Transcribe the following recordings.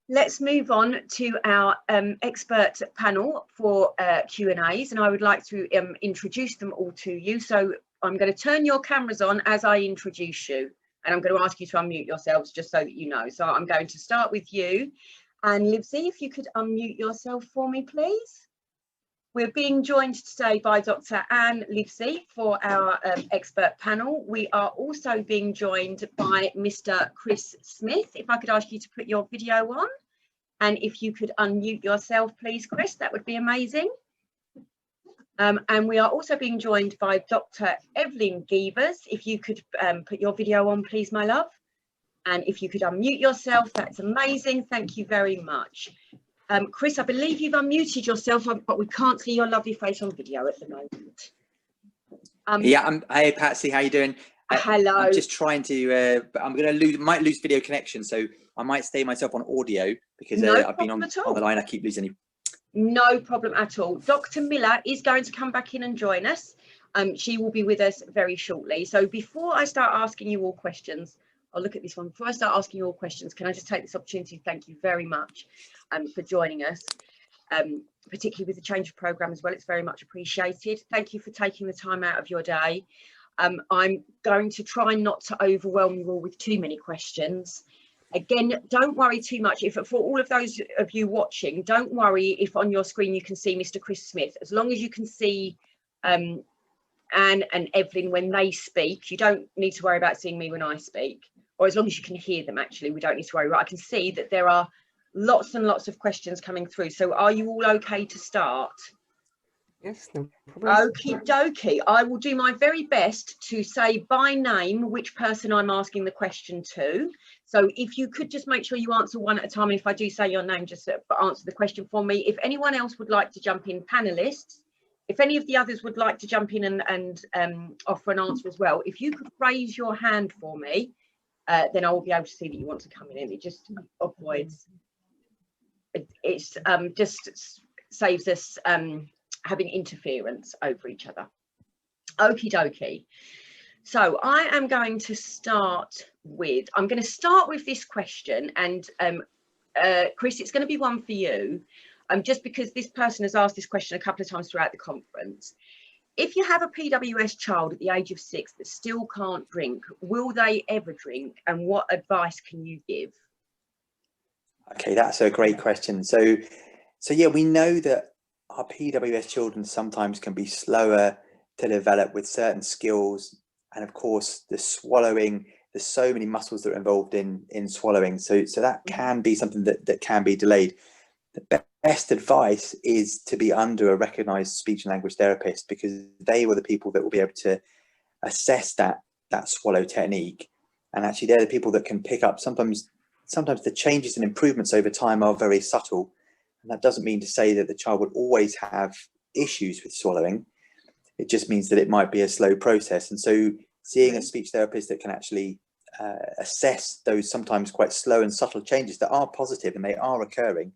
let's move on to our expert panel for Q&As, and I would like to introduce them all to you. So I'm going to turn your cameras on as I introduce you, and I'm going to ask you to unmute yourselves just so that you know. So I'm going to start with you. Anne Livesey, if you could unmute yourself for me, please. We're being joined today by Dr. Anne Livesey for our expert panel. We are also being joined by Mr. Chris Smith. If I could ask you to put your video on, and if you could unmute yourself, please, Chris, that would be amazing. And we are also being joined by Dr. Evelien Gevers. If you could put your video on, please, my love. And if you could unmute yourself, that's amazing. Thank you very much. Chris, I believe you've unmuted yourself, but we can't see your lovely face on video at the moment. Yeah, hey Patsy, how you doing? Hello. I'm just trying to, but I'm going to might lose video connection, so I might stay myself on audio because I've been on the line. I keep losing you. No problem at all. Dr. Miller is going to come back in and join us. She will be with us very shortly. So before I start asking you all questions, I'll look at this one. Before I start asking you all questions, can I just take this opportunity to thank you very much for joining us, particularly with the change of programme as well. It's very much appreciated. Thank you for taking the time out of your day. I'm going to try not to overwhelm you all with too many questions. Again, don't worry too much. If for all of those of you watching, don't worry if on your screen you can see Mr. Chris Smith. As long as you can see Anne and Evelien when they speak, you don't need to worry about seeing me when I speak. Or as long as you can hear them, actually, we don't need to worry. Right, I can see that there are lots and lots of questions coming through. So are you all okay to start? Yes, no problem. Okie dokie. I will do my very best to say by name which person I'm asking the question to. So if you could just make sure you answer one at a time. And if I do say your name, just answer the question for me. If anyone else would like to jump in, panelists, if any of the others would like to jump in and offer an answer as well, if you could raise your hand for me, then I will be able to see that you want to come in. It just avoids, it's just saves us having interference over each other. Okie dokie. So I am going to start with, this question, and Chris, it's going to be one for you, just because this person has asked this question a couple of times throughout the conference. If you have a PWS child at the age of 6 that still can't drink, will they ever drink, and what advice can you give? Okay, that's a great question. So yeah, we know that our PWS children sometimes can be slower to develop with certain skills, and of course the swallowing, there's so many muscles that are involved in swallowing, so that can be something that can be delayed. The best advice is to be under a recognized speech and language therapist, because they were the people that will be able to assess that swallow technique, and actually they're the people that can pick up. Sometimes the changes and improvements over time are very subtle, and that doesn't mean to say that the child would always have issues with swallowing. It just means that it might be a slow process, and so seeing a speech therapist that can actually assess those sometimes quite slow and subtle changes that are positive and they are occurring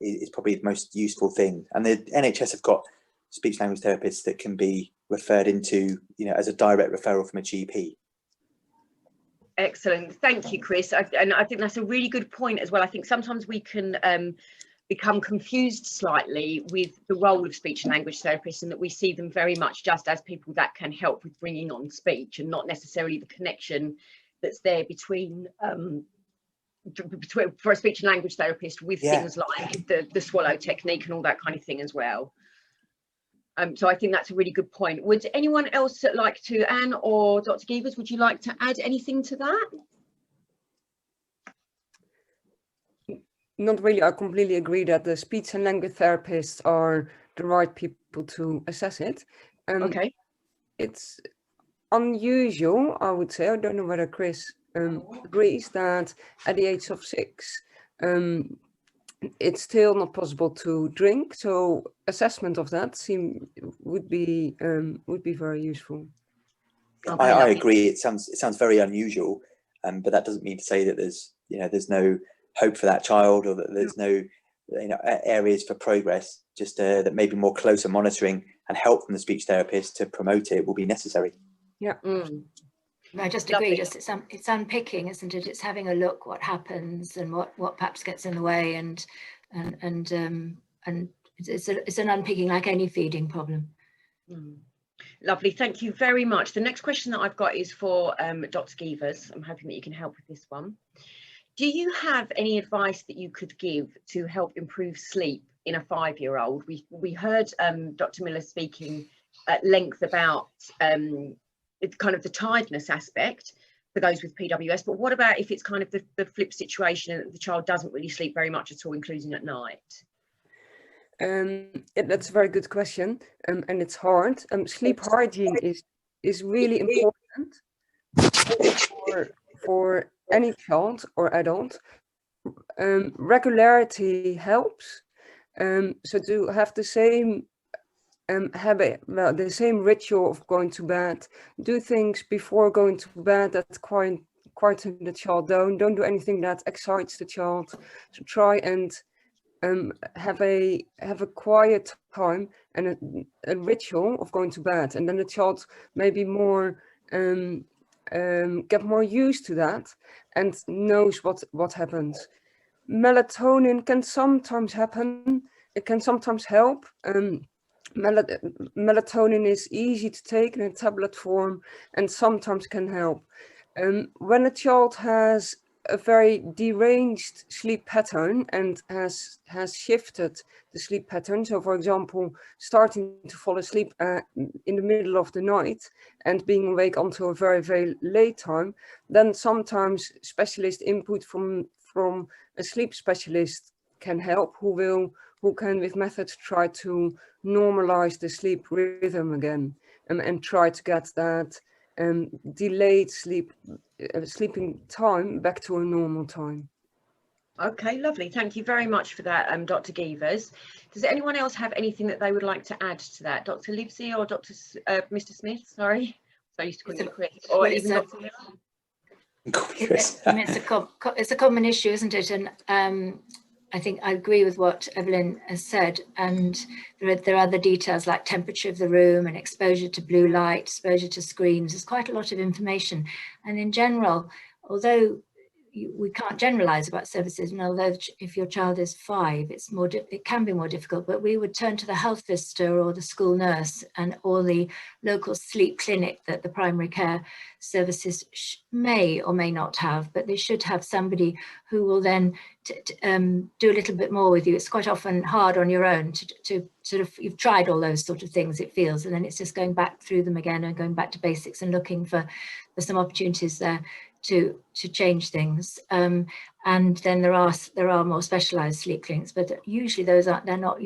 is probably the most useful thing. And the NHS have got speech language therapists that can be referred into, as a direct referral from a GP. Excellent, thank you, Chris. And I think that's a really good point as well. I think sometimes we can become confused slightly with the role of speech and language therapists, and that we see them very much just as people that can help with bringing on speech, and not necessarily the connection that's there between for a speech and language therapist with things like the swallow technique and all that kind of thing as well. So I think that's a really good point. Would anyone else like to, Anne or Dr. Gevers, would you like to add anything to that? Not really. I completely agree that the speech and language therapists are the right people to assess it. Okay. It's unusual, I would say. I don't know whether Chris agrees that at the age of 6, it's still not possible to drink. So assessment of that would be very useful. Okay, I agree. It sounds very unusual, but that doesn't mean to say that there's no hope for that child, or that there's no areas for progress. Just that maybe more closer monitoring and help from the speech therapist to promote it will be necessary. Yeah. I just Lovely. agree. Just it's unpicking, isn't it? It's having a look what happens and what perhaps gets in the way, and it's an unpicking like any feeding problem. Lovely, thank you very much. The next question that I've got is for Dr. Gevers. I'm hoping that you can help with this one. Do you have any advice that you could give to help improve sleep in a 5-year-old? We heard Dr. Miller speaking at length about kind of the tiredness aspect for those with PWS, but what about if it's kind of the flip situation and the child doesn't really sleep very much at all, including at night? That's a very good question, and it's hard. Sleep hygiene is really important for any child or adult. Regularity helps. So to have the same habit, well, the same ritual of going to bed, do things before going to bed that quieten the child down. Don't do anything that excites the child. So try and have a quiet time and a ritual of going to bed, and then the child may be more get more used to that and knows what happens. Melatonin can sometimes happen. It can sometimes help. Melatonin is easy to take in a tablet form and sometimes can help. When a child has a very deranged sleep pattern and has shifted the sleep pattern, so for example starting to fall asleep in the middle of the night and being awake until a very, very late time, then sometimes specialist input from a sleep specialist can help, who can with methods try to normalize the sleep rhythm again, and try to get that delayed sleeping time back to a normal time. Okay, lovely. Thank you very much for that, Dr. Gevers. Does anyone else have anything that they would like to add to that? Dr. Livesey or Mr. Smith? Sorry, so I used to call you Chris. Or well, even Dr. it's a common issue, isn't it? And I think I agree with what Evelien has said, and there are other details like temperature of the room and exposure to blue light, exposure to screens. There's quite a lot of information, and in general, although we can't generalize about services, and although if your child is 5, it can be more difficult, but we would turn to the health visitor or the school nurse or the local sleep clinic that the primary care services may or may not have, but they should have somebody who will then do a little bit more with you. It's quite often hard on your own to sort of, you've tried all those sort of things, it feels, and then it's just going back through them again and going back to basics and looking for some opportunities there to change things. And then there are more specialized sleep clinics, but usually they're not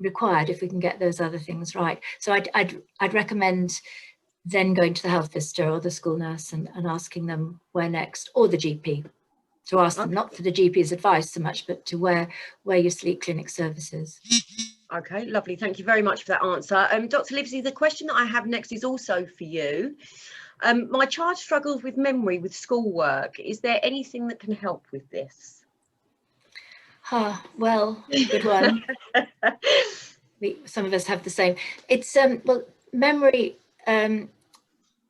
required if we can get those other things right. So I'd recommend then going to the health visitor or the school nurse and asking them where next, or the GP, to ask them, not for the GP's advice so much, but to where your sleep clinic services. Okay, lovely. Thank you very much for that answer. Dr. Livesey, the question that I have next is also for you. My child struggles with memory with schoolwork. Is there anything that can help with this? Well, good one. Some of us have the same. It's well, memory. Again,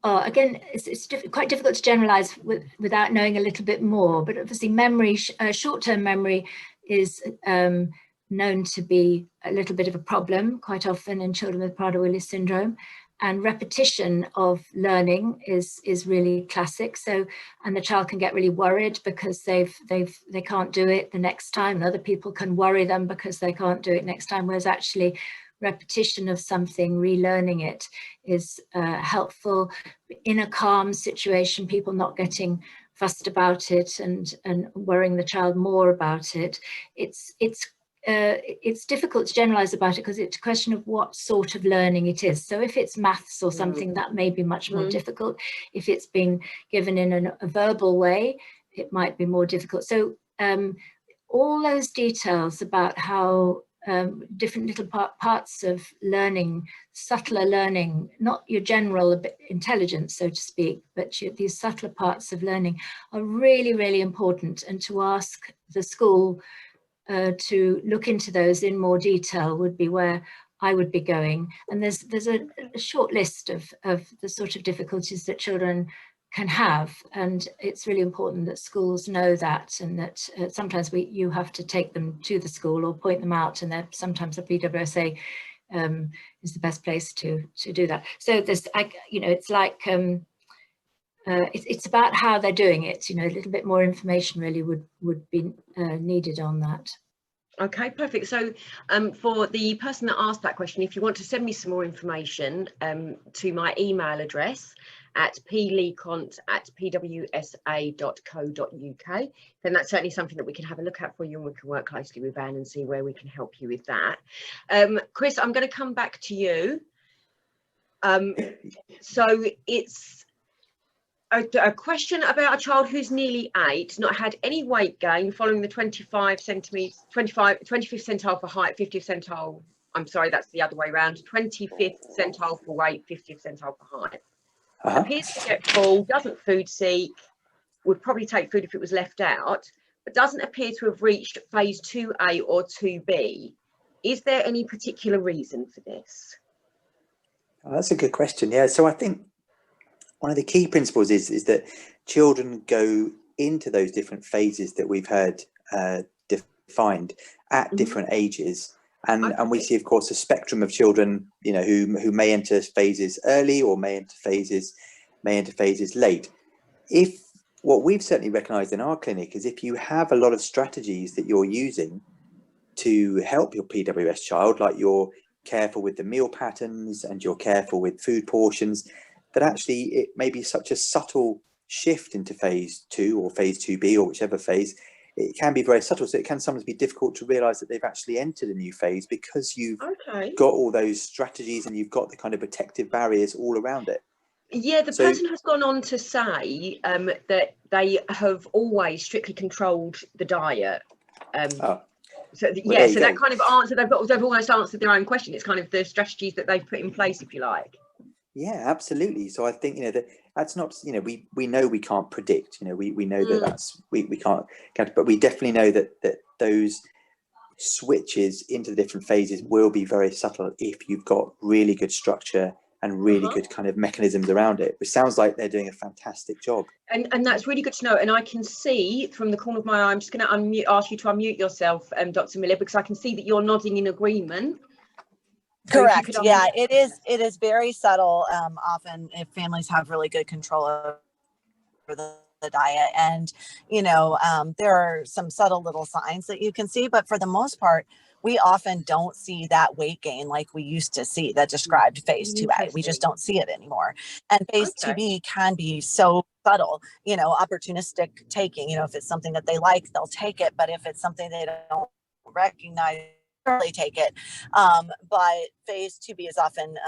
it's quite difficult to generalize without knowing a little bit more. But obviously, memory, short-term memory, is known to be a little bit of a problem quite often in children with Prader-Willi syndrome. And repetition of learning is really classic. So, and the child can get really worried because they can't do it the next time, and other people can worry them because they can't do it next time. Whereas actually, repetition of something, relearning it, is helpful in a calm situation. People not getting fussed about it and worrying the child more about it. It's difficult to generalize about it because it's a question of what sort of learning it is. So if it's maths or something, that may be much more difficult. If it's been given in a verbal way, it might be more difficult. So all those details about how different little parts of learning, subtler learning, not your general intelligence, so to speak, but these subtler parts of learning are really, really important. And to ask the school to look into those in more detail would be where I would be going. And there's a short list of the sort of difficulties that children can have, and it's really important that schools know that, and that sometimes you have to take them to the school or point them out, and sometimes the PWSA is the best place to do that. So this, it's like it's about how they're doing it. A little bit more information really would be needed on that. Okay, perfect. So for the person that asked that question, if you want to send me some more information to my email address at plecont@pwsa.co.uk, then that's certainly something that we can have a look at for you, and we can work closely with Anne and see where we can help you with that. Chris, I'm going to come back to you. So it's a question about a child who's nearly 8, not had any weight gain following the 25th centile for height, 50th centile, I'm sorry, that's the other way around, 25th centile for weight, 50th centile for height. Appears to get full, doesn't food seek, would probably take food if it was left out, but doesn't appear to have reached phase 2A or 2B. Is there any particular reason for this? Oh, that's a good question. Yeah, so I think one of the key principles is that children go into those different phases that we've heard defined at different ages, and we see, of course, a spectrum of children, who may enter phases early or may enter phases late. If what we've certainly recognised in our clinic is if you have a lot of strategies that you're using to help your PWS child, like you're careful with the meal patterns and you're careful with food portions, that actually it may be such a subtle shift into phase 2 or phase 2B or whichever phase, it can be very subtle. So it can sometimes be difficult to realise that they've actually entered a new phase because you've got all those strategies and you've got the kind of protective barriers all around it. Yeah, the person has gone on to say that they have always strictly controlled the diet. So that kind of answer, they've almost answered their own question. It's kind of the strategies that they've put in place, if you like. Yeah, absolutely. So I think that's not, we know we can't predict, we know that we can't, but we definitely know that those switches into the different phases will be very subtle if you've got really good structure and really good kind of mechanisms around it, which sounds like they're doing a fantastic job. And that's really good to know. And I can see from the corner of my eye, I'm just going to ask you to unmute yourself, Dr. Miller, because I can see that you're nodding in agreement. Correct. Yeah, it is very subtle. Often if families have really good control over the diet, and there are some subtle little signs that you can see, but for the most part, we often don't see that weight gain like we used to see that described phase 2A. We just don't see it anymore. And phase 2B can be so subtle, opportunistic taking. If it's something that they like, they'll take it. But if it's something they don't recognize, really take it. But phase 2B is often,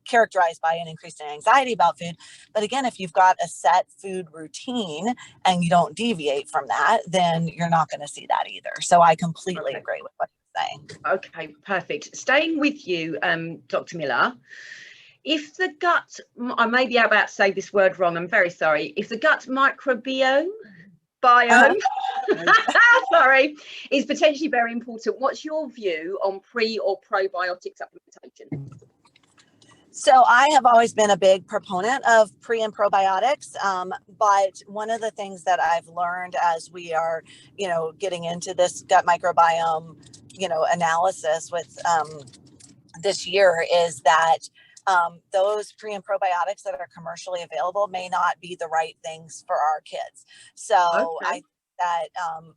characterized by an increase in anxiety about food. But again, if you've got a set food routine and you don't deviate from that, then you're not going to see that either. So I completely agree with what you're saying. Okay, perfect. Staying with you, Dr. Miller, if the gut, I may be about to say this word wrong, I'm very sorry. If the gut microbiome, sorry, is potentially very important, what's your view on pre or probiotic supplementation? So I have always been a big proponent of pre and probiotics, but one of the things that I've learned as we are, getting into this gut microbiome, analysis with this year is that those pre and probiotics that are commercially available may not be the right things for our kids. So I think that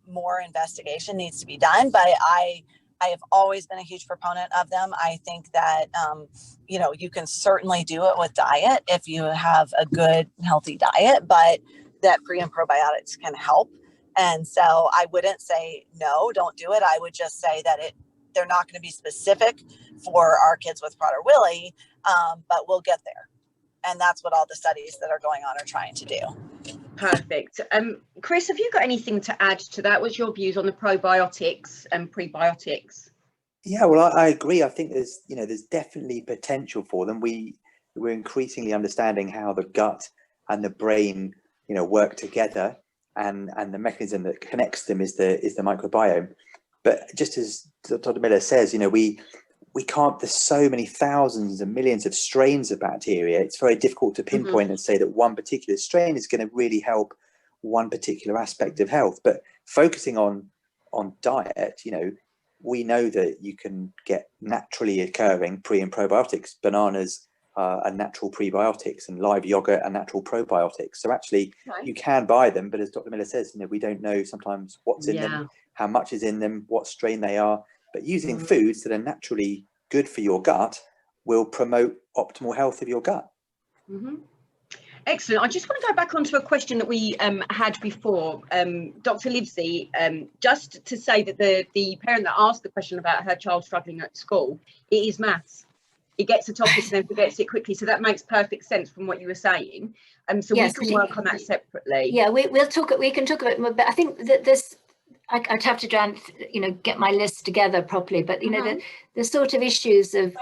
more investigation needs to be done, but I have always been a huge proponent of them. I think that, you can certainly do it with diet if you have a good, healthy diet, but that pre and probiotics can help. And so I wouldn't say, no, don't do it. I would just say that they're not going to be specific for our kids with Prader-Willi, but we'll get there. And that's what all the studies that are going on are trying to do. Perfect. Chris, have you got anything to add to that? What's your views on the probiotics and prebiotics? Yeah, well, I agree. I think there's definitely potential for them. We're increasingly understanding how the gut and the brain, work together, and the mechanism that connects them is the microbiome. But just as Dr. Miller says, we can't, there's so many thousands and millions of strains of bacteria. It's very difficult to pinpoint and say that one particular strain is going to really help one particular aspect of health. But focusing on diet, you know, we know that you can get naturally occurring pre and probiotics. Bananas are natural prebiotics, and live yogurt are natural probiotics. So actually you can buy them, but as Dr. Miller says, you know, we don't know sometimes what's in them, how much is in them, what strain they are. But using foods that are naturally good for your gut will promote optimal health of your gut. Excellent. I just want to go back onto a question that we had before. Dr. Livesey, just to say that the parent that asked the question about her child struggling at school, it is maths. It gets a topic and then forgets it quickly. So that makes perfect sense from what you were saying. So yes, we can work on that separately. Yeah, we can talk about more, but I think that this, I'd have to try and, you know, get my list together properly, but, you know, the sort of issues of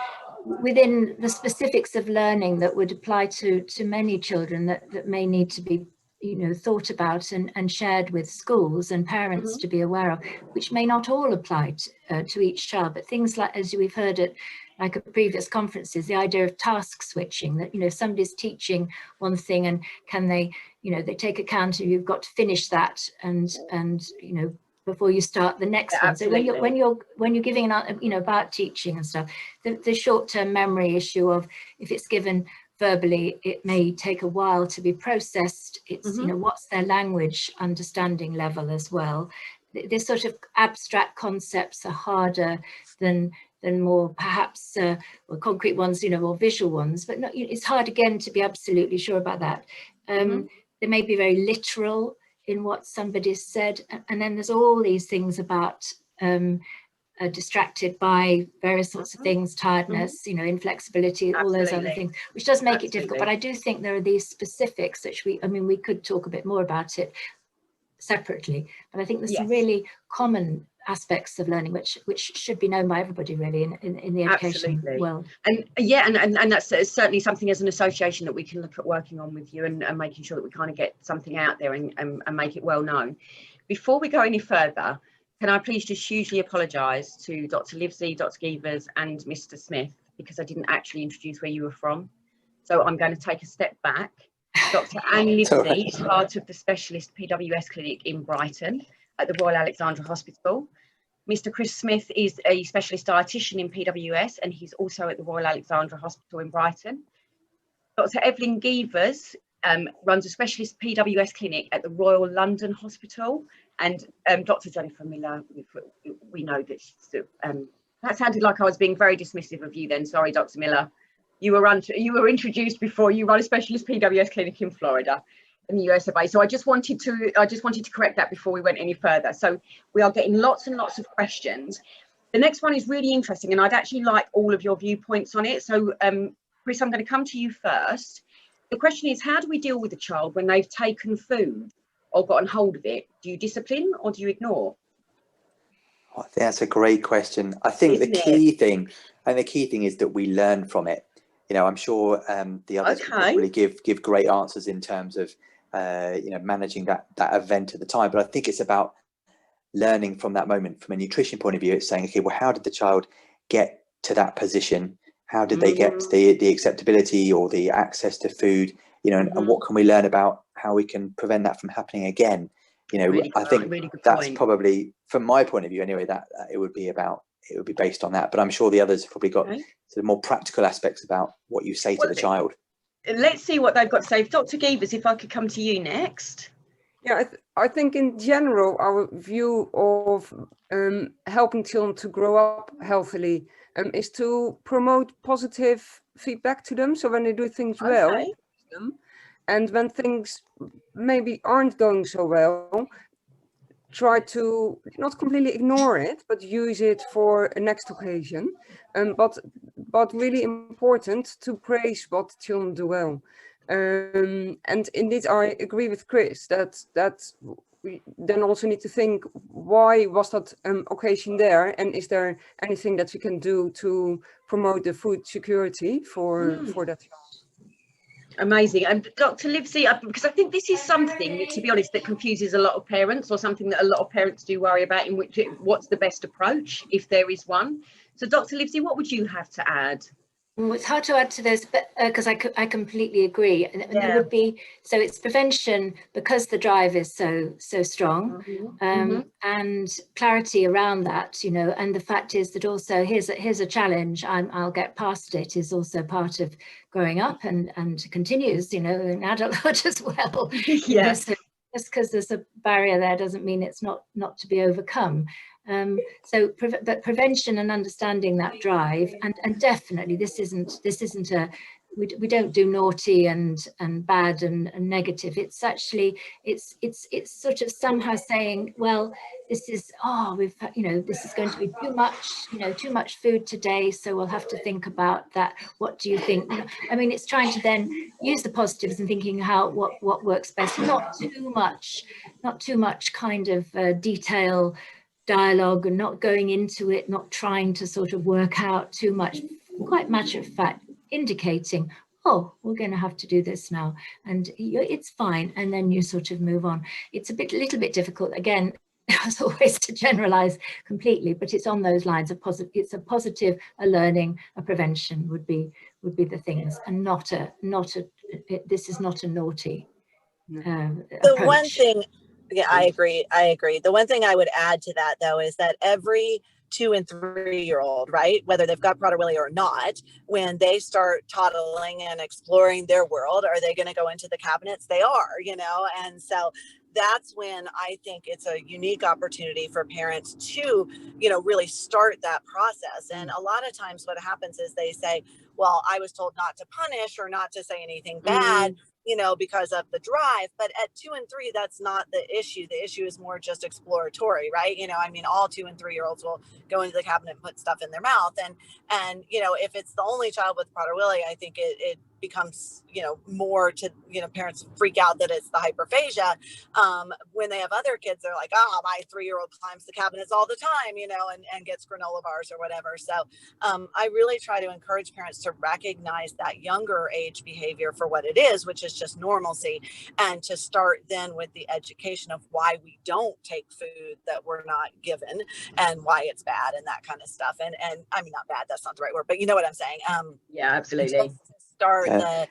within the specifics of learning that would apply to many children that may need to be, you know, thought about and shared with schools and parents to be aware of, which may not all apply to each child, but things like, as we've heard at like at previous conferences, the idea of task switching, that, you know, somebody's teaching one thing and can they, you know, they take account of you've got to finish that and you know, before you start the next one. So when you're giving an, you know, about teaching and stuff, the short-term memory issue of if it's given verbally, it may take a while to be processed. It's you know, what's their language understanding level as well. This sort of abstract concepts are harder than more perhaps or concrete ones, you know, or visual ones, but not, it's hard again to be absolutely sure about that. They may be very literal in what somebody's said, and then there's all these things about distracted by various sorts of things, tiredness, you know, inflexibility, all those other things, which does make it difficult. But I do think there are these specifics which we could talk a bit more about it separately, but I think there's some really common aspects of learning which should be known by everybody really in the education world. And yeah, and that's certainly something as an association that we can look at working on with you and making sure that we kind of get something out there and make it well known. Before we go any further, can I please just hugely apologise to Dr. Livesey, Dr. Gevers and Mr. Smith, because I didn't actually introduce where you were from. So I'm going to take a step back. Dr. Anne Livesey is part of the specialist PWS clinic in Brighton at the Royal Alexandra Hospital. Mr. Chris Smith is a specialist dietitian in PWS and he's also at the Royal Alexandra Hospital in Brighton. Dr. Evelien Gevers runs a specialist PWS clinic at the Royal London Hospital, and Dr. Jennifer Miller, we know that she's, that sounded like I was being very dismissive of you then. Sorry, Dr. Miller. You were introduced before. You run a specialist PWS clinic in Florida, in the US of A. So I just wanted to correct that before we went any further. So we are getting lots and lots of questions. The next one is really interesting, and I'd actually like all of your viewpoints on it. So Chris, I'm going to come to you first. The question is, how do we deal with a child when they've taken food or gotten hold of it? Do you discipline or do you ignore? I think that's a great question. I think the key thing is that we learn from it. You know, I'm sure the others will probably give great answers in terms of you know, managing that event at the time. But I think it's about learning from that moment. From a nutrition point of view, it's saying, okay, well, how did the child get to that position? How did they get the acceptability or the access to food? You know, and what can we learn about how we can prevent that from happening again? You know, really I think that's probably, from my point of view anyway, that it would be based on that. But I'm sure the others have probably got sort of more practical aspects about what you say to the child. Let's see what they've got to say. Dr. Gevers, if I could come to you next. Yeah, I think in general, our view of helping children to grow up healthily is to promote positive feedback to them. So when they do things well, and when things maybe aren't going so well, try to not completely ignore it, but use it for a next occasion. But really important to praise what children do well. And indeed, I agree with Chris that we then also need to think, why was that occasion there, and is there anything that we can do to promote the food security for that child? Amazing. And Dr. Livesey, because I think this is something that, to be honest, that confuses a lot of parents, or something that a lot of parents do worry about, in which what's the best approach, if there is one. So Dr. Livesey, what would you have to add? Well, it's hard to add to this, but because I completely agree. And there would be, so it's prevention, because the drive is so strong, and clarity around that, you know. And the fact is that also here's a challenge. I'll get past it is also part of growing up, and continues, you know, in adulthood as well. Yes. So just because there's a barrier there doesn't mean it's not to be overcome. But prevention and understanding that drive, and definitely this isn't a, we don't do naughty and bad and negative. It's actually it's sort of somehow saying, well, this is, we've, you know, this is going to be too much, you know, too much food today, so we'll have to think about that. What do you think? You know, I mean, it's trying to then use the positives and thinking what works best. Not too much kind of detail dialogue, and not going into it, not trying to sort of work out too much, quite matter of fact, indicating, oh, we're going to have to do this now, and it's fine, and then you sort of move on. It's a little bit difficult, again, as always, to generalize completely, but it's on those lines of positive. It's a positive, a learning, a prevention would be the things, and this is not a naughty The approach. one thing, yeah, I agree. The one thing I would add to that, though, is that every 2- and 3-year-old, right, whether they've got Prader-Willi or not, when they start toddling and exploring their world, are they going to go into the cabinets? They are, you know, and so that's when I think it's a unique opportunity for parents to, you know, really start that process. And a lot of times what happens is they say, well, I was told not to punish or not to say anything bad, you know, because of the drive. But at 2 and 3, that's not the issue. The issue is more just exploratory, right? You know, I mean, all 2- and 3-year-olds will go into the cabinet and put stuff in their mouth. And you know, if it's the only child with Prader-Willi, I think it becomes, you know, more to, you know, parents freak out that it's the hyperphagia. When they have other kids, they're like, my 3-year-old climbs the cabinets all the time, you know, and gets granola bars or whatever. So I really try to encourage parents to recognize that younger age behavior for what it is, which is just normalcy, and to start then with the education of why we don't take food that we're not given, and why it's bad, and that kind of stuff. And I mean, not bad, that's not the right word, but you know what I'm saying. Yeah, absolutely. Start the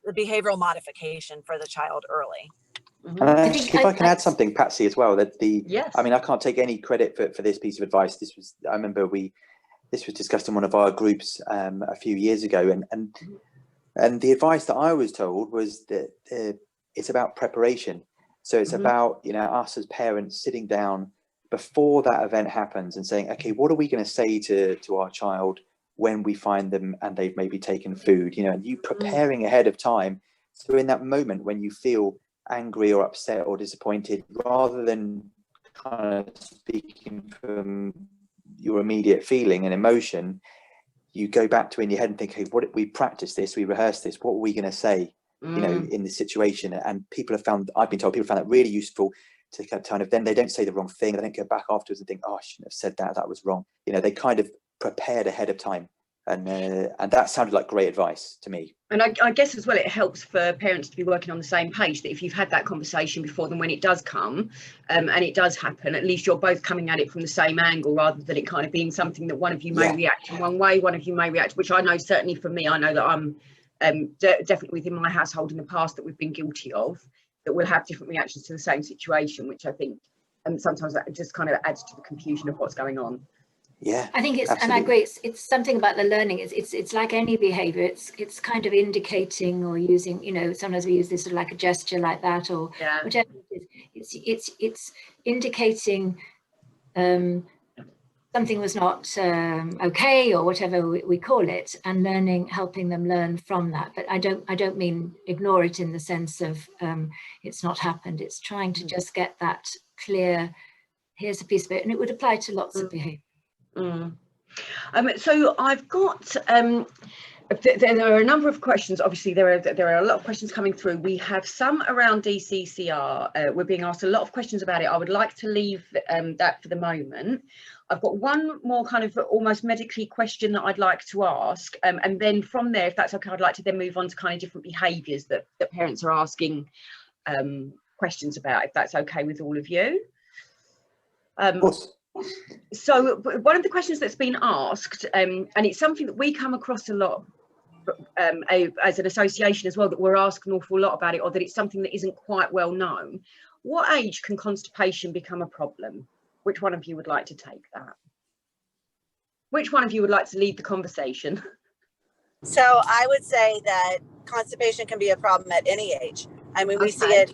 behavioral modification for the child early. And if I can add something, Patsy, as well, that yes, I mean, I can't take any credit for this piece of advice. I remember this was discussed in one of our groups a few years ago, and the advice that I was told was that it's about preparation. So it's about, you know, us as parents sitting down before that event happens and saying, okay, what are we going to say to our child when we find them and they've maybe taken food, you know, and you preparing ahead of time. So in that moment when you feel angry or upset or disappointed, rather than kind of speaking from your immediate feeling and emotion, you go back to in your head and think, hey, what, we practiced this, we rehearsed this, what were we going to say, you know, in this situation? And I've been told people found that really useful to kind of, then they don't say the wrong thing, they don't go back afterwards and think, oh, I shouldn't have said that was wrong. You know, they kind of prepared ahead of time. And that sounded like great advice to me. And I guess as well, it helps for parents to be working on the same page, that if you've had that conversation before, then when it does come and it does happen, at least you're both coming at it from the same angle, rather than it kind of being something that one of you may react in one way, one of you may react, which I know certainly for me, I know that I'm definitely within my household in the past that we've been guilty of, that we'll have different reactions to the same situation, which I think sometimes that just kind of adds to the confusion of what's going on. Yeah, I think it's, absolutely. and I agree, it's something about the learning. It's like any behavior. It's kind of indicating or using, you know, sometimes we use this sort of like a gesture like that, or whatever it is. It's indicating something was not okay, or whatever we call it, and helping them learn from that. But I don't mean ignore it in the sense of it's not happened. It's trying to just get that clear. Here's a piece of it, and it would apply to lots of behavior. So I've got There are a number of questions. Obviously, there are a lot of questions coming through. We have some around DCCR. We're being asked a lot of questions about it. I would like to leave that for the moment. I've got one more kind of almost medically question that I'd like to ask, and then from there, if that's okay, I'd like to then move on to kind of different behaviours that parents are asking questions about, if that's okay with all of you. Of course. So one of the questions that's been asked, and it's something that we come across a lot as an association as well, that we're asked an awful lot about it, or that it's something that isn't quite well known. What age can constipation become a problem? Which one of you would like to take that? Which one of you would like to lead the conversation? So I would say that constipation can be a problem at any age. I mean, we see it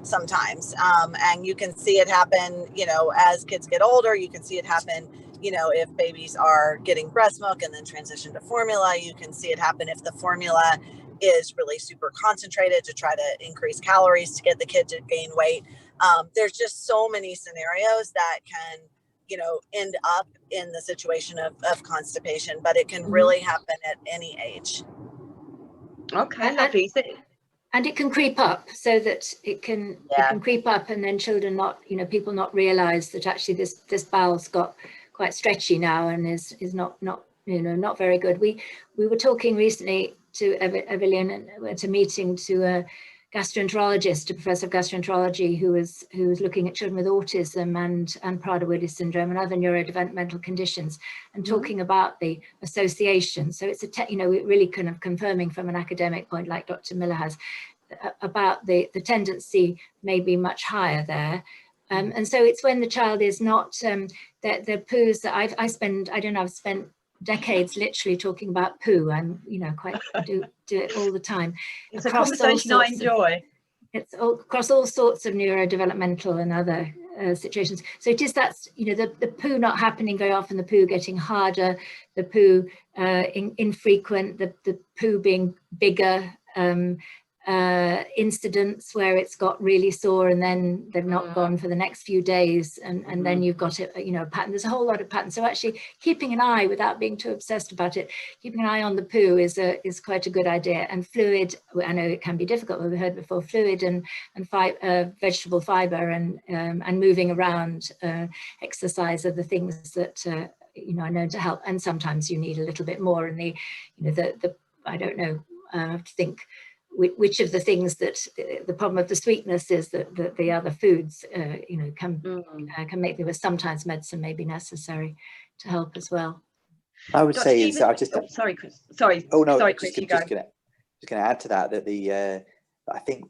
sometimes, and you can see it happen, you know, as kids get older. You can see it happen, you know, if babies are getting breast milk and then transition to formula. You can see it happen if the formula is really super concentrated to try to increase calories to get the kid to gain weight. There's just so many scenarios that can, you know, end up in the situation of constipation, but it can really happen at any age. Okay, lovely. And it can creep up, so that it can creep up, and then children people not realize that actually this bowel's got quite stretchy now and is not not very good. We were talking recently to Evelien and went a meeting to a gastroenterologist, a professor of gastroenterology, who was looking at children with autism and Prader-Willi syndrome and other neurodevelopmental conditions, and talking about the association. So it's really kind of confirming from an academic point, like Dr. Miller has, about the tendency may be much higher there. And so it's when the child is not, the poos that I've spent decades literally talking about poo. I'm, I do it all the time. It's a conversation I enjoy. It's across all sorts of neurodevelopmental and other situations. So it is that, the poo not happening very often, the poo getting harder, the poo infrequent, the poo being bigger, incidents where it's got really sore and then they've not gone for the next few days, and then you've got a pattern. There's a whole lot of patterns. So actually keeping an eye, without being too obsessed about it, keeping an eye on the poo is quite a good idea. And fluid, I know it can be difficult, but we heard before, fluid and vegetable fiber and moving around, exercise are the things that are known to help. And sometimes you need a little bit more, and the I don't know, I have to think which of the things that the problem of the sweetness is that the other foods can make them. Sometimes medicine may be necessary to help as well. I would say is I just sorry, Chris. Sorry. Oh no, sorry, Chris, just going to add to that I think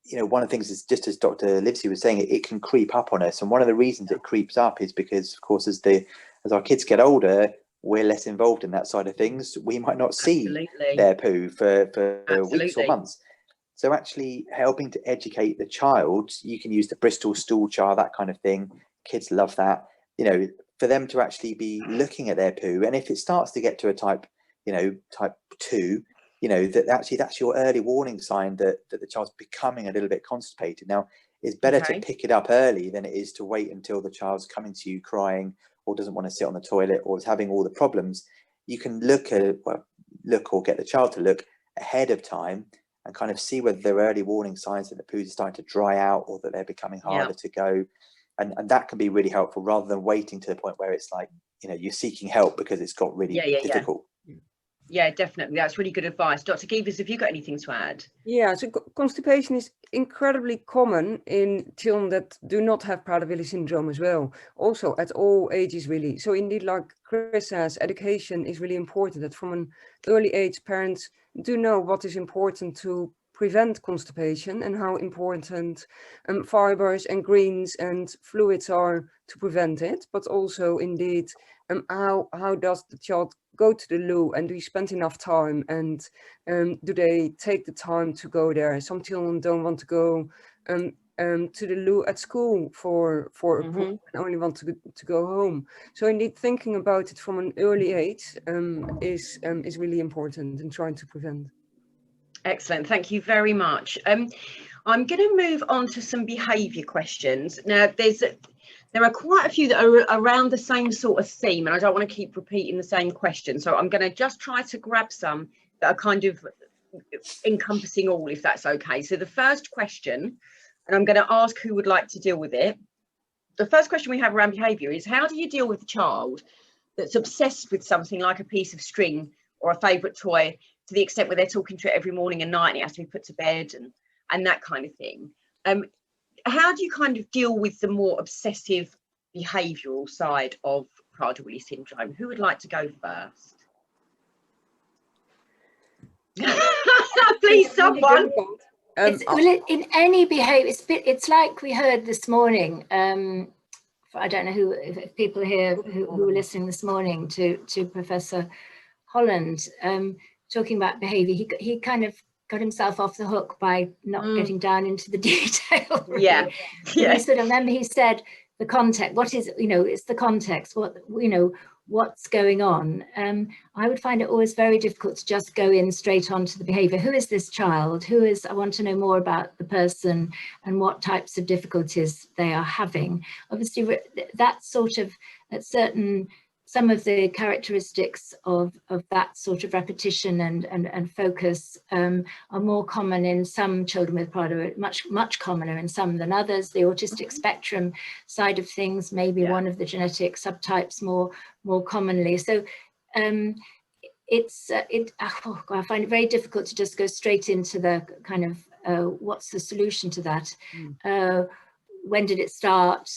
one of the things is, just as Dr. Livesey was saying, it can creep up on us, and one of the reasons it creeps up is because, of course, as our kids get older, we're less involved in that side of things. We might not see their poo for weeks or months. So actually helping to educate the child, you can use the Bristol stool chart, that kind of thing. Kids love that, for them to actually be looking at their poo. And if it starts to get to a type 2, that actually that's your early warning sign that the child's becoming a little bit constipated. Now, it's better to pick it up early than it is to wait until the child's coming to you crying, or doesn't want to sit on the toilet, or is having all the problems. You can look or get the child to look ahead of time and kind of see whether there are early warning signs that the poo is starting to dry out, or that they're becoming harder to go. And that can be really helpful, rather than waiting to the point where it's like, you're seeking help because it's got really difficult. Yeah, definitely. That's really good advice. Dr. Gevers, have you got anything to add? Yeah, so constipation is incredibly common in children that do not have Prader-Willi syndrome as well. Also at all ages, really. So indeed, like Chris says, education is really important, that from an early age, parents do know what is important to prevent constipation and how important fibers and greens and fluids are to prevent it, but also indeed how does the child go to the loo, and do you spend enough time, and do they take the time to go there? Some children don't want to go to the loo at school for a poop, and only want to go home. So indeed, thinking about it from an early age is really important in trying to prevent. Excellent, thank you very much. I'm going to move on to some behaviour questions. Now, There are quite a few that are around the same sort of theme, and I don't want to keep repeating the same question. So I'm going to just try to grab some that are kind of encompassing all, if that's okay. So the first question, and I'm going to ask who would like to deal with it. The first question we have around behaviour is, how do you deal with a child that's obsessed with something like a piece of string or a favourite toy, to the extent where they're talking to it every morning and night and it has to be put to bed and that kind of thing? How do you kind of deal with the more obsessive behavioural side of Prader-Willi syndrome? Who would like to go first? Please, someone. In any behaviour, it's like we heard this morning. I don't know if people here who were listening this morning to Professor Holland talking about behaviour. He kind of got himself off the hook by not getting down into the detail. Really. Yeah. He sort of, remember he said the context. What is, it's the context. What, what's going on. I would find it always very difficult to just go in straight onto the behaviour. Who is this child? I want to know more about the person and what types of difficulties they are having. Obviously, that sort of, some of the characteristics of that sort of repetition and focus are more common in some children with Prader, much commoner in some than others. The autistic spectrum side of things may be one of the genetic subtypes more commonly. So I find it very difficult to just go straight into the kind of what's the solution to that? When did it start?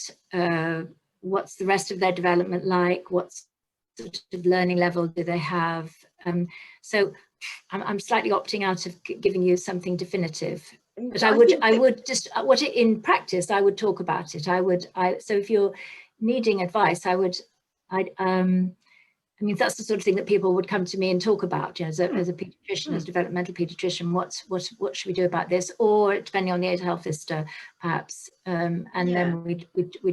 What's the rest of their development like? What sort of learning level do they have? So I'm slightly opting out of giving you something definitive, but I would just in practice I would talk about it. So if you're needing advice, I mean, that's the sort of thing that people would come to me and talk about, as a paediatrician, as a developmental paediatrician, what should we do about this? Or depending on the age of health visitor, perhaps, and then we'd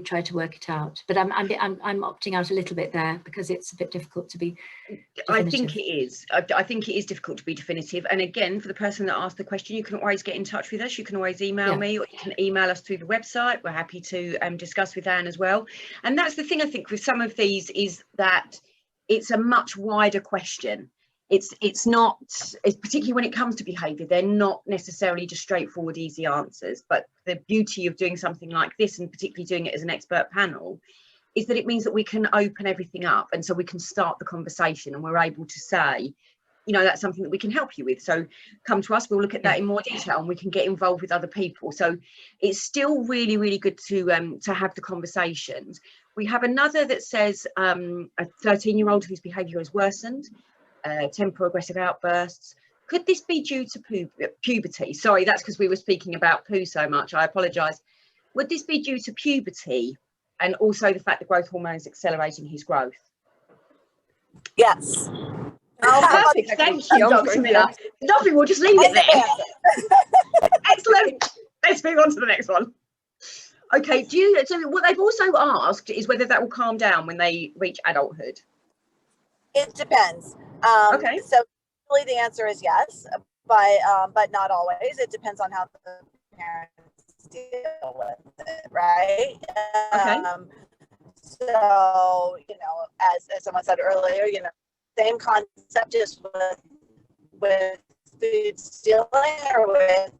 try to work it out. But I'm opting out a little bit there because it's a bit difficult to be definitive. I think it is. I think it is difficult to be definitive. And again, for the person that asked the question, you can always get in touch with us. You can always email me, or you can email us through the website. We're happy to discuss with Anne as well. And that's the thing I think with some of these is that it's a much wider question. It's not, particularly when it comes to behaviour, they're not necessarily just straightforward, easy answers. But the beauty of doing something like this, and particularly doing it as an expert panel, is that it means that we can open everything up, and so we can start the conversation, and we're able to say, that's something that we can help you with. So come to us, we'll look at that in more detail, and we can get involved with other people. So it's still really, really good to have the conversations. We have another that says a 13-year-old whose behaviour has worsened, temporal aggressive outbursts. Could this be due to puberty? Sorry, that's because we were speaking about poo so much. I apologise. Would this be due to puberty and also the fact that growth hormone is accelerating his growth? Yes. Oh, perfect. Thank you, Dr. Miller. Nothing, we'll just leave it there. Excellent. Let's move on to the next one. Okay, so what they've also asked is whether that will calm down when they reach adulthood. It depends. Okay. So really the answer is yes, but not always. It depends on how the parents deal with it, right? Okay. So, as someone said earlier, same concept, just with food stealing or with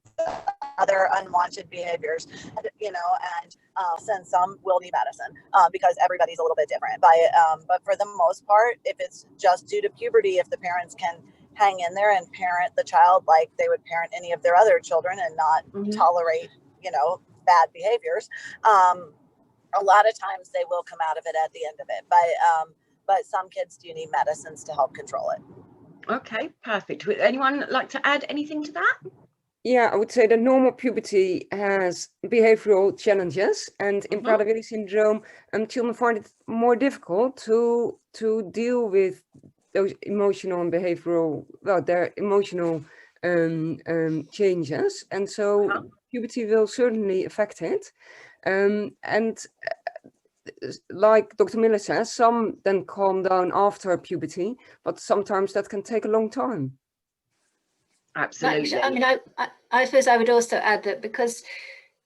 other unwanted behaviors, and some will need medicine because everybody's a little bit different. But for the most part, if it's just due to puberty, if the parents can hang in there and parent the child like they would parent any of their other children and not tolerate, bad behaviors, a lot of times they will come out of it at the end of it. But some kids do need medicines to help control it. Okay, perfect. Would anyone like to add anything to that? Yeah, I would say that normal puberty has behavioral challenges, and in Prader-Willi syndrome, children find it more difficult to deal with those emotional and behavioral, their emotional changes, and so puberty will certainly affect it. And like Dr. Miller says, some then calm down after puberty, but sometimes that can take a long time. Absolutely. I mean, I suppose I would also add that because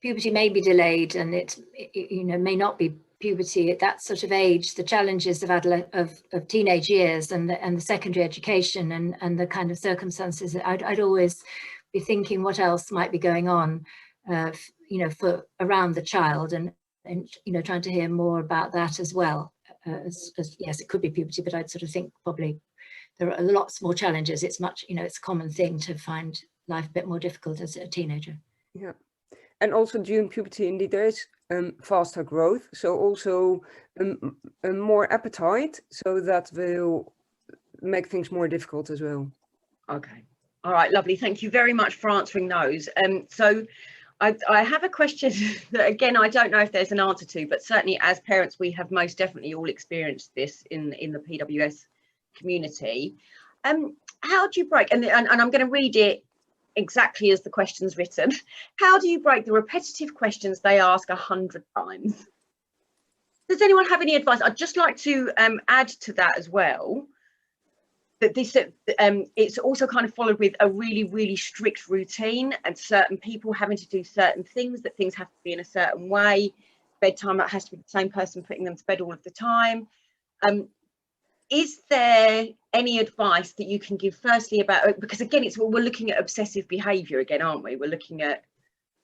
puberty may be delayed and it may not be puberty at that sort of age, the challenges of teenage years and the secondary education and the kind of circumstances, I'd always be thinking what else might be going on, you know, for around the child, and you know, trying to hear more about that as well. As yes, it could be puberty, but I'd sort of think probably there are lots more challenges. It's much, you know, it's a common thing to find life a bit more difficult as a teenager. Yeah, and also during puberty, indeed, there is faster growth, so also more appetite, so that will make things more difficult as well. Okay, all right, lovely. Thank you very much for answering those. So I have a question that, again, I don't know if there's an answer to, but certainly as parents, we have most definitely all experienced this in the PWS community. How do you break, and I'm going to read it exactly as the question's written. How do you break the repetitive questions they ask 100 times? Does anyone have any advice? I'd just like to add to that as well, that this it's also kind of followed with a really strict routine, and certain people having to do certain things, that things have to be in a certain way. Bedtime, that has to be the same person putting them to bed all of the time. Is there any advice that you can give firstly about, because again, we're looking at obsessive behaviour again, aren't we? We're looking at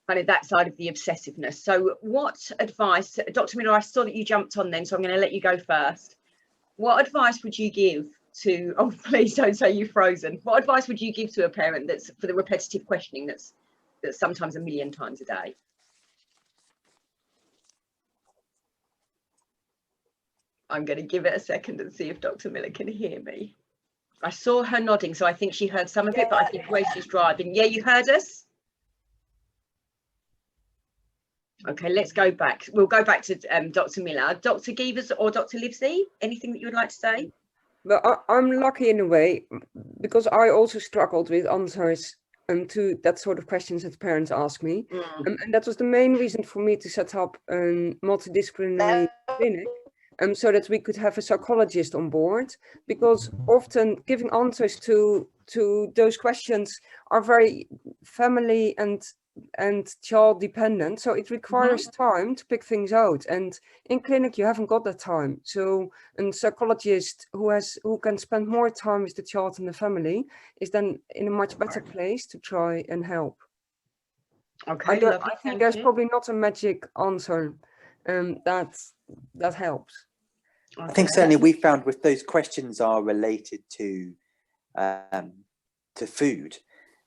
kind of that side of the obsessiveness. So what advice, Dr. Miller, I saw that you jumped on then, so I'm going to let you go first. What advice would you give to, oh, please don't say you're frozen. What advice would you give to a parent that's for the repetitive questioning that's sometimes 1 million times a day? I'm going to give it a second and see if Dr. Miller can hear me. I saw her nodding, so I think she heard some of it, but I think Grace is driving. Yeah, you heard us? Okay, let's go back. We'll go back to Dr. Miller. Dr. Gevers or Dr. Livesey, anything that you would like to say? Well, I'm lucky in a way, because I also struggled with answers to that sort of questions that parents ask me. And that was the main reason for me to set up a multidisciplinary clinic. So that we could have a psychologist on board, because often giving answers to those questions are very family and child dependent. So it requires time to pick things out, and in clinic you haven't got that time. So a psychologist who can spend more time with the child and the family is then in a much better place to try and help. Okay, I think there's probably not a magic answer that helps. I think certainly we found with those questions are related to food,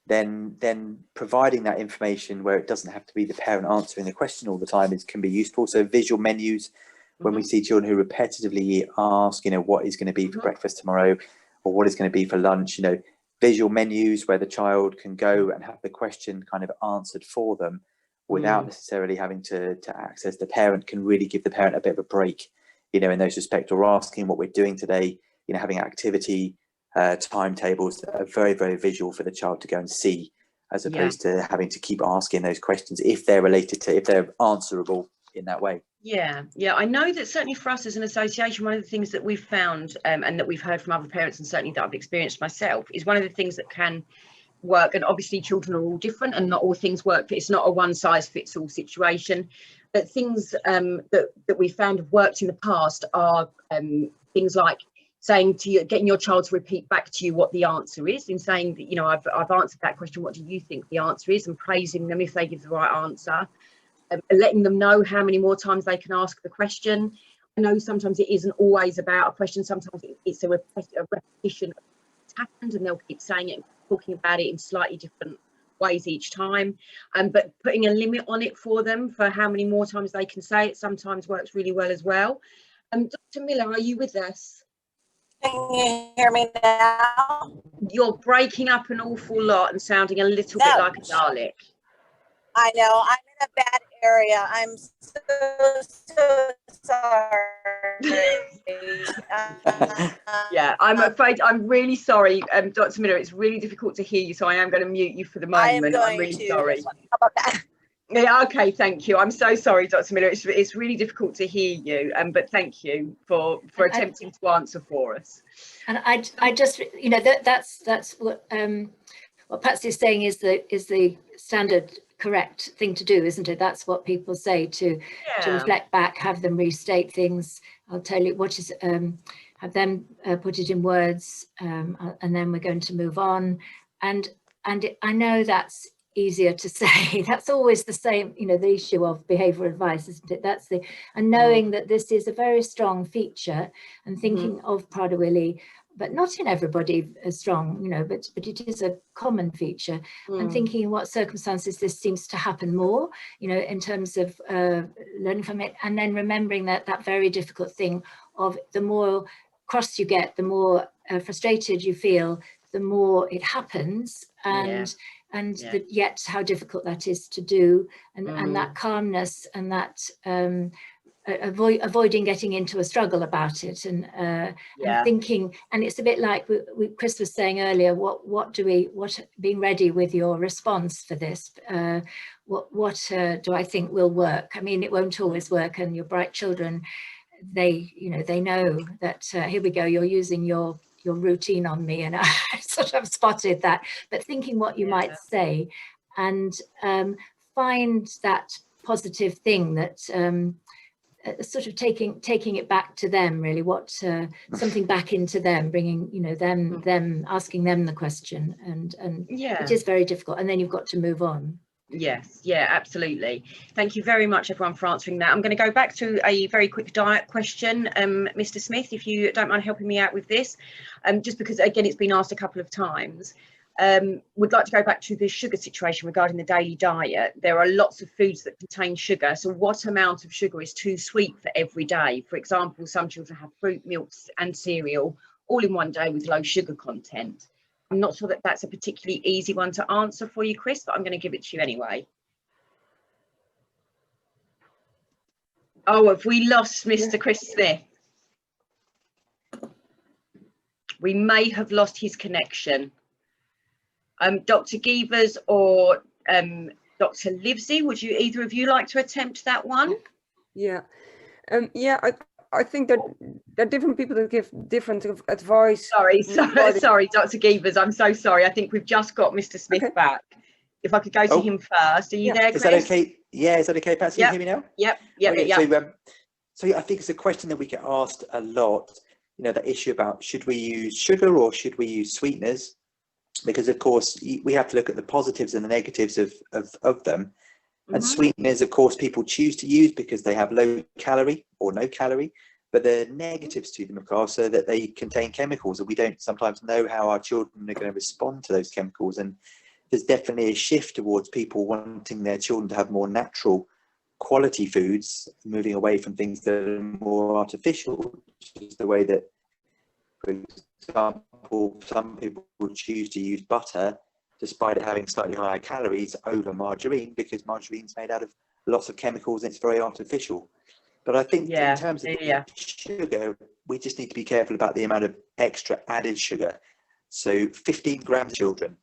then providing that information where it doesn't have to be the parent answering the question all the time can be useful. So visual menus, when we see children who repetitively ask, you know, what is going to be for breakfast tomorrow, or what is going to be for lunch, you know, visual menus where the child can go and have the question kind of answered for them without necessarily having to access. The parent can really give the parent a bit of a break, you know, in those respects, or asking what we're doing today, you know, having activity timetables that are very visual for the child to go and see, as opposed to having to keep asking those questions if they're answerable in that way. Yeah, I know that certainly for us as an association, one of the things that we've found and that we've heard from other parents, and certainly that I've experienced myself, is one of the things that can work, and obviously children are all different and not all things work, it's not a one size fits all situation, but things that we found have worked in the past are things like saying to you, getting your child to repeat back to you what the answer is, in saying that, you know, I've answered that question, what do you think the answer is, and praising them if they give the right answer, letting them know how many more times they can ask the question. I know sometimes it isn't always about a question, sometimes it's a repetition of what's happened, and they'll keep saying it, talking about it in slightly different ways each time, but putting a limit on it for them for how many more times they can say it sometimes works really well as well. Dr. Miller, are you with us? Can you hear me now? You're breaking up an awful lot and sounding a little bit like a Dalek. I know, I'm in a bad area. I'm so sorry. Yeah, I'm afraid, I'm really sorry, Dr. Miller, it's really difficult to hear you, so I am going to mute you for the moment. I'm really sorry. How about that? Yeah, okay, thank you. I'm so sorry, Dr. Miller. It's really difficult to hear you, but thank you for attempting to answer for us. And I just, you know, that's what Patsy is saying is the standard correct thing to do, isn't it? That's what people say, to reflect back, have them restate things. I'll tell you what is, have them put it in words, and then we're going to move on. And I know that's easier to say. That's always the same, you know, the issue of behavioural advice, isn't it? That's the, and knowing that this is a very strong feature, and thinking of Prader-Willi, but not in everybody as strong, you know, but it is a common feature, and thinking in what circumstances this seems to happen more, you know, in terms of learning from it, and then remembering that very difficult thing of the more cross you get, the more frustrated you feel, the more it happens, and yet how difficult that is to do, and that calmness, and that avoiding getting into a struggle about it, and thinking, and it's a bit like Chris was saying earlier, what being ready with your response for this, what do I think will work? I mean, it won't always work, and your bright children, they know that here we go, you're using your routine on me, and I sort of spotted that, but thinking what you might say, and find that positive thing that sort of taking it back to them, really, what something back into them, bringing, you know, them asking them the question, and it is very difficult, and then you've got to move on. Yes, yeah, absolutely. Thank you very much, everyone, for answering that. I'm going to go back to a very quick diet question. Mr. Smith, if you don't mind helping me out with this, just because, again, it's been asked a couple of times. Would like to go back to the sugar situation regarding the daily diet. There are lots of foods that contain sugar. So what amount of sugar is too sweet for every day? For example, some children have fruit, milks and cereal all in one day with low sugar content. I'm not sure that that's a particularly easy one to answer for you, Chris, but I'm going to give it to you anyway. Oh, have we lost Mr. Chris Smith? We may have lost his connection. Dr. Gevers or Dr. Livesey, would you, either of you, like to attempt that one? Yeah, I think that there are different people that give different advice. Sorry, Dr. Gevers, I'm so sorry. I think we've just got Mr. Smith back. If I could go to him first. Are you there, Chris? Is that okay? Yeah, is that okay, Patsy? Can you hear me now? Yep. Okay, so yeah, I think it's a question that we get asked a lot, you know, the issue about should we use sugar or should we use sweeteners? Because, of course, we have to look at the positives and the negatives of them. And sweeteners, of course, people choose to use because they have low calorie or no calorie, but the negatives to them, of course, are that they contain chemicals, and we don't sometimes know how our children are going to respond to those chemicals. And there's definitely a shift towards people wanting their children to have more natural quality foods, moving away from things that are more artificial, which is the way that, for example, some people will choose to use butter despite it having slightly higher calories over margarine, because margarine's made out of lots of chemicals and it's very artificial. But I think in terms of sugar, we just need to be careful about the amount of extra added sugar. So 15 grams, children,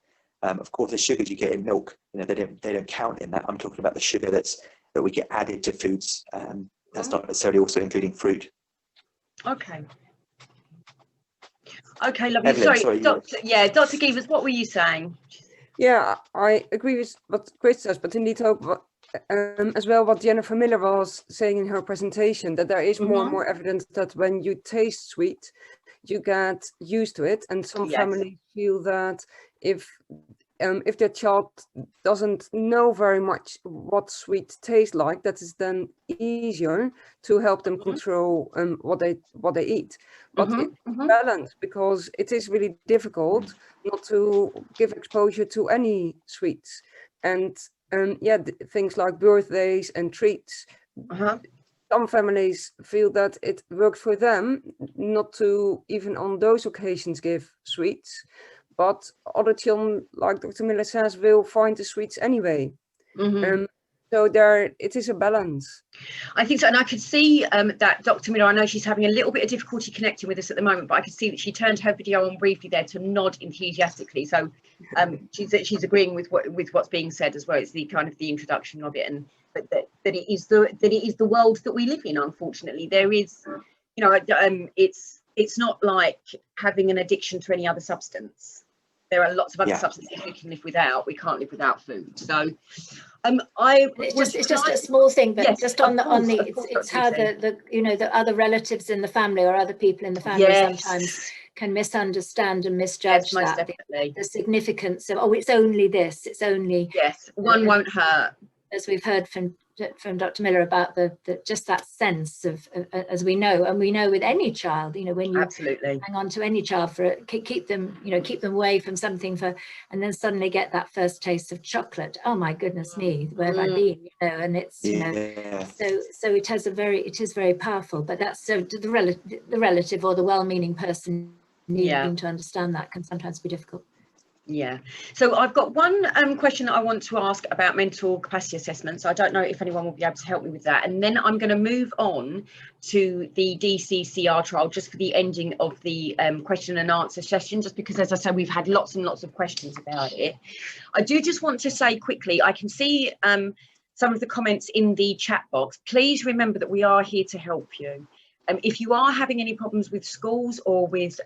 of course, the sugars you get in milk, you know, they don't count in that. I'm talking about the sugar that we get added to foods. That's not necessarily also including fruit. Okay, lovely. Evelien, sorry, Dr. Gevers, what were you saying? Yeah, I agree with what Chris says, but indeed hope as well what Jennifer Miller was saying in her presentation, that there is more and more evidence that when you taste sweet, you get used to it. And some families feel that if their child doesn't know very much what sweet tastes like, that is then easier to help them control what they eat. But it's balanced, because it is really difficult not to give exposure to any sweets. And things like birthdays and treats. Some families feel that it works for them not to even on those occasions give sweets. But other children, like Dr. Miller says, will find the sweets anyway. So it is a balance. I think so, and I could see that Dr. Miller, I know she's having a little bit of difficulty connecting with us at the moment, but I could see that she turned her video on briefly there to nod enthusiastically. So she's agreeing with what's being said as well. It's the kind of the introduction of it, and that it is the world that we live in. Unfortunately, there is, you know, it's not like having an addiction to any other substance. there are lots of other substances we can live without. We can't live without food. So it's just a small thing, but yes, just it's how the other relatives in the family or other people in the family sometimes can misunderstand and misjudge the significance of, oh, it's only this, it's only one won't hurt, as we've heard from Dr. Miller about the just that sense of as we know, and we know with any child, you know, when you hang on to any child for keep them away from something and then suddenly get that first taste of chocolate, oh my goodness me, where have I been, you know, and it's you know, so it is very powerful. But that's the relative or the well-meaning person needing to understand that can sometimes be difficult. Yeah, so I've got one question that I want to ask about mental capacity assessments. I don't know if anyone will be able to help me with that, and then I'm going to move on to the DCCR trial just for the ending of the question and answer session, just because, as I said, we've had lots and lots of questions about it. I do just want to say quickly, I can see some of the comments in the chat box. Please remember that we are here to help you. If you are having any problems with schools or with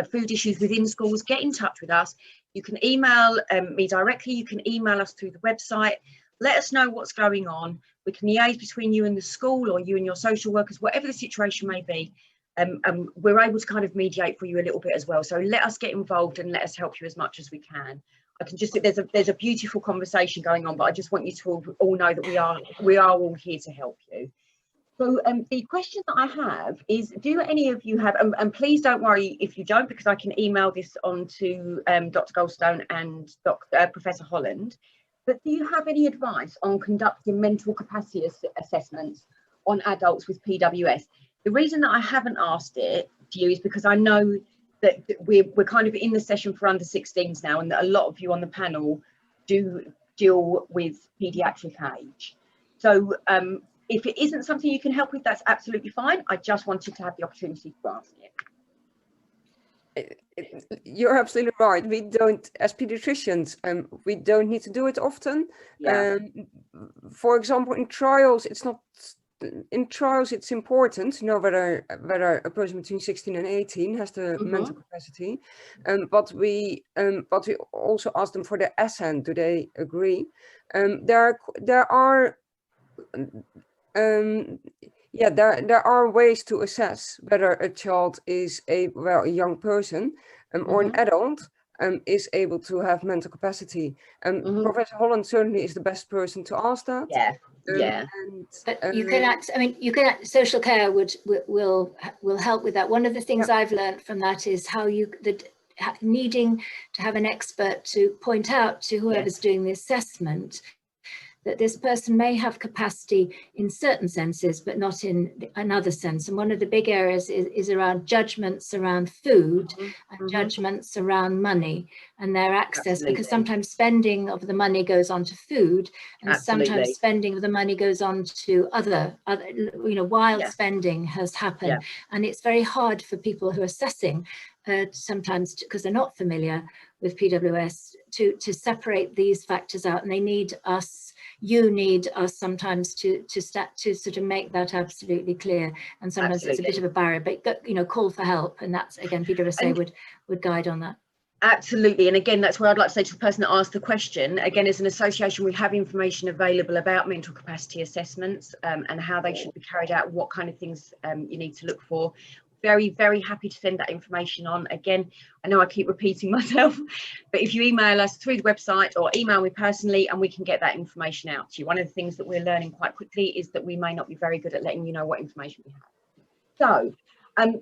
food issues within schools, get in touch with us. You can email me directly, you can email us through the website, let us know what's going on. We can liaise between you and the school or you and your social workers, whatever the situation may be. We're able to kind of mediate for you a little bit as well. So let us get involved and let us help you as much as we can. I can just, there's a beautiful conversation going on, but I just want you to all know that we are all here to help you. So the question that I have is, do any of you have, and please don't worry if you don't, because I can email this on to Dr. Goldstone and Professor Holland, but do you have any advice on conducting mental capacity assessments on adults with PWS? The reason that I haven't asked it to you is because I know that we're kind of in the session for under 16s now, and that a lot of you on the panel do deal with paediatric age. So if it isn't something you can help with, that's absolutely fine. I just wanted to have the opportunity to ask it. You're absolutely right. We don't, as pediatricians, we don't need to do it often. For example, in trials, it's not. In trials, it's important to know whether a person between 16 and 18 has the mental capacity. But we also ask them for the assent. Do they agree? There are ways to assess whether a child is a young person or an adult is able to have mental capacity. Professor Holland certainly is the best person to ask that. But you can act. I mean, social care will help with that. One of the things I've learned from that is how needing to have an expert to point out to whoever's doing the assessment that this person may have capacity in certain senses, but not in another sense. And one of the big areas is around judgments around food and judgments around money and their access, because sometimes spending of the money goes on to food, and sometimes spending of the money goes on to other wild spending has happened. And it's very hard for people who are assessing sometimes, because they're not familiar with PWS, to separate these factors out, and they need us. You need us sometimes to sort of make that absolutely clear, and sometimes it's a bit of a barrier. But call for help, and that's again PWSA would guide on that. Absolutely, and again, that's where I'd like to say to the person that asked the question. Again, as an association, we have information available about mental capacity assessments and how they should be carried out, what kind of things you need to look for. Very, very happy to send that information on. Again, I know I keep repeating myself, but if you email us through the website or email me personally, and we can get that information out to you. One of the things that we're learning quite quickly is that we may not be very good at letting you know what information we have. So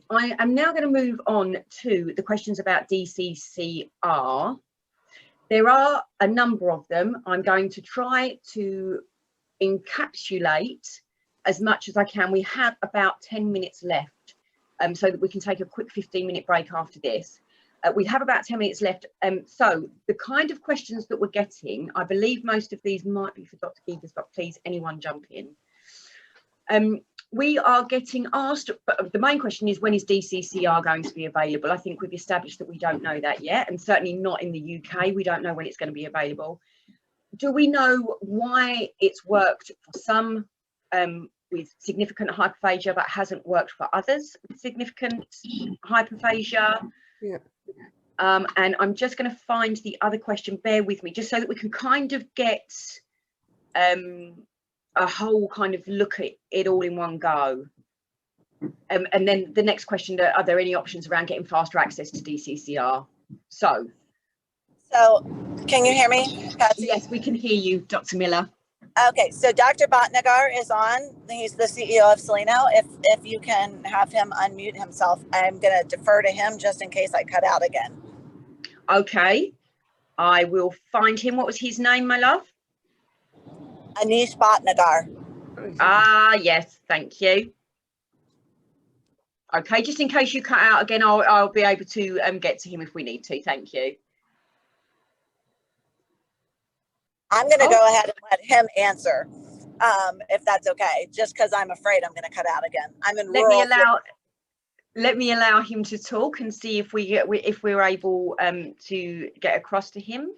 I am now going to move on to the questions about DCCR. There are a number of them. I'm going to try to encapsulate as much as I can. We have about 10 minutes left. So that we can take a quick 15-minute break after this. We have about 10 minutes left. So the kind of questions that we're getting, I believe most of these might be for Dr. Gevers, but please, anyone jump in. We are getting asked, but the main question is, when is DCCR going to be available? I think we've established that we don't know that yet, and certainly not in the UK. We don't know when it's going to be available. Do we know why it's worked for some with significant hyperphagia but hasn't worked for others with significant hyperphagia? And I'm just going to find the other question, bear with me, just so that we can kind of get a whole kind of look at it all in one go. And then the next question, are there any options around getting faster access to DCCR? So can you hear me, Patsy? Yes, we can hear you, Dr. Miller. Okay, so Dr. Bhatnagar is on. He's the CEO of Celino. If you can have him unmute himself, I'm going to defer to him just in case I cut out again. Okay, I will find him. What was his name, my love? Anish Bhatnagar. Ah, yes, thank you. Okay, just in case you cut out again, I'll be able to get to him if we need to. Thank you. I'm going to go ahead and let him answer, if that's okay, just because I'm afraid I'm going to cut out again. I'm in rural. Let me allow him to talk and see if we're able to get across to him.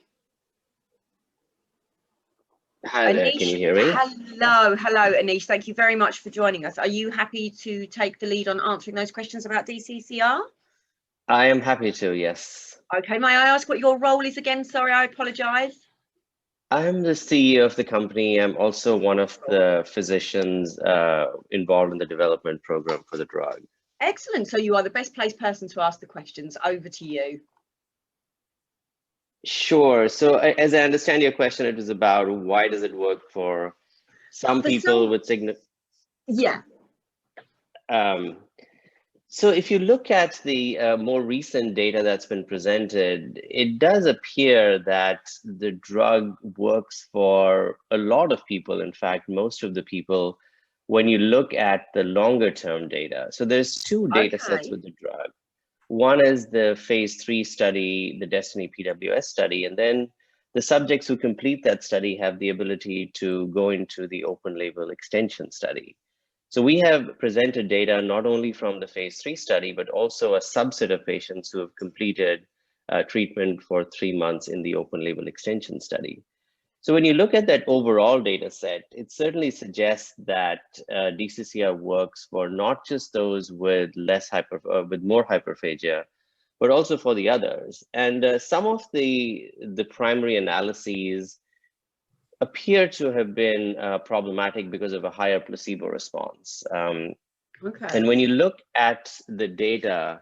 Hi there, Anish, can you hear me? Hello, Anish. Thank you very much for joining us. Are you happy to take the lead on answering those questions about DCCR? I am happy to, yes. Okay, may I ask what your role is again? Sorry, I apologize. I'm the CEO of the company. I'm also one of the physicians involved in the development program for the drug. Excellent. So you are the best placed person to ask the questions. Over to you. Sure. So as I understand your question, it was about why does it work for some people with significant... Yeah. So if you look at the more recent data that's been presented, it does appear that the drug works for a lot of people. In fact, most of the people, when you look at the longer term data. So there's two data sets with the drug. One is the phase 3 study, the Destiny PWS study, and then the subjects who complete that study have the ability to go into the open label extension study. So we have presented data not only from the phase 3 study, but also a subset of patients who have completed treatment for 3 months in the open label extension study. So when you look at that overall data set, it certainly suggests that DCCR works for not just those with with more hyperphagia, but also for the others. And some of the primary analyses appear to have been problematic because of a higher placebo response. And when you look at the data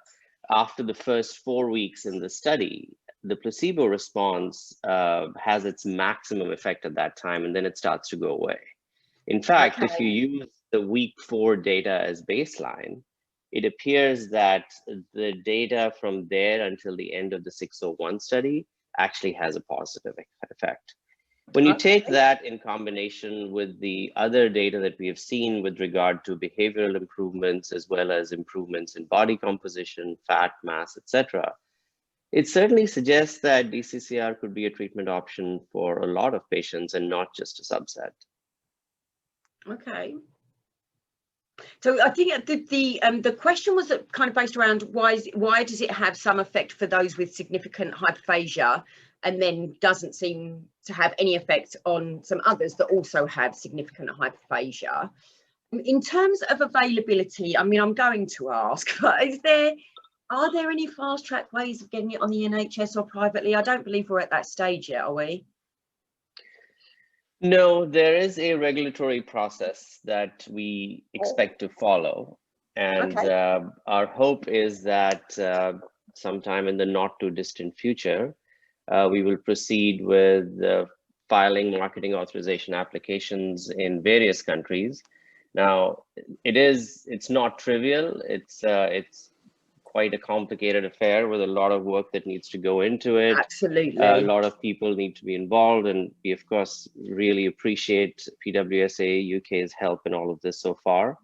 after the first 4 weeks in the study, the placebo response has its maximum effect at that time, and then it starts to go away. In fact, if you use the week 4 data as baseline, it appears that the data from there until the end of the 601 study actually has a positive effect. When you take that in combination with the other data that we have seen with regard to behavioral improvements, as well as improvements in body composition, fat mass, etc., it certainly suggests that DCCR could be a treatment option for a lot of patients and not just a subset. Okay. So I think the question was kind of based around why does it have some effect for those with significant hyperphagia, and then doesn't seem to have any effect on some others that also have significant hyperphagia. In terms of availability, I mean, I'm going to ask, but are there any fast track ways of getting it on the NHS or privately? I don't believe we're at that stage yet, are we? No, there is a regulatory process that we expect to follow. And our hope is that sometime in the not too distant future, we will proceed with filing marketing authorization applications in various countries. Now, it's not trivial. It's quite a complicated affair with a lot of work that needs to go into it. Absolutely. A lot of people need to be involved, and we of course really appreciate PWSA UK's help in all of this so far.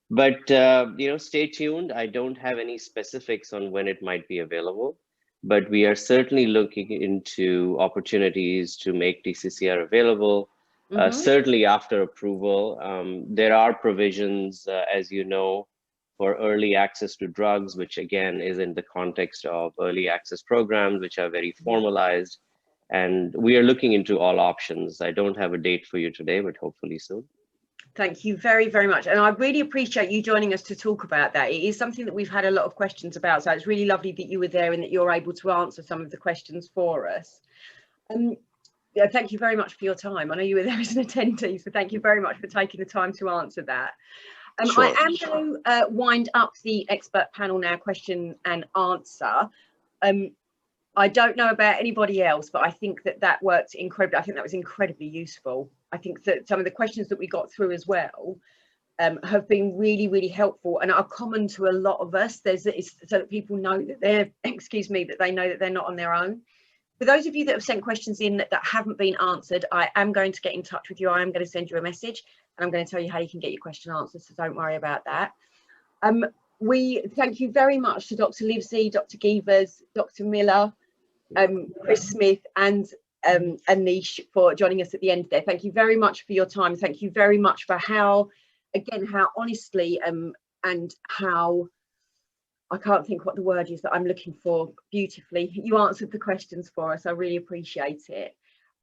But stay tuned. I don't have any specifics on when it might be available, but we are certainly looking into opportunities to make DCCR available, certainly after approval. There are provisions, as you know, for early access to drugs, which again is in the context of early access programs, which are very formalized. And we are looking into all options. I don't have a date for you today, but hopefully soon. Thank you very, very much. And I really appreciate you joining us to talk about that. It is something that we've had a lot of questions about. So it's really lovely that you were there and that you're able to answer some of the questions for us. Yeah, thank you very much for your time. I know you were there as an attendee, so thank you very much for taking the time to answer that. Sure. I am going to wind up the expert panel now, question and answer. I don't know about anybody else, but I think that worked incredibly. I think that was incredibly useful. I think that some of the questions that we got through as well have been really, really helpful and are common to a lot of us. So that people know that they're, excuse me, that they know that they're not on their own. For those of you that have sent questions in that haven't been answered, I am going to get in touch with you. I am going to send you a message and I'm going to tell you how you can get your question answered. So don't worry about that. We thank you very much to Dr. Livesey, Dr. Gevers, Dr. Miller, Chris Smith and Anish for joining us at the end there. Thank you very much for your time. Thank you very much for how honestly and how, I can't think what the word is that I'm looking for, beautifully you answered the questions for us. I really appreciate it.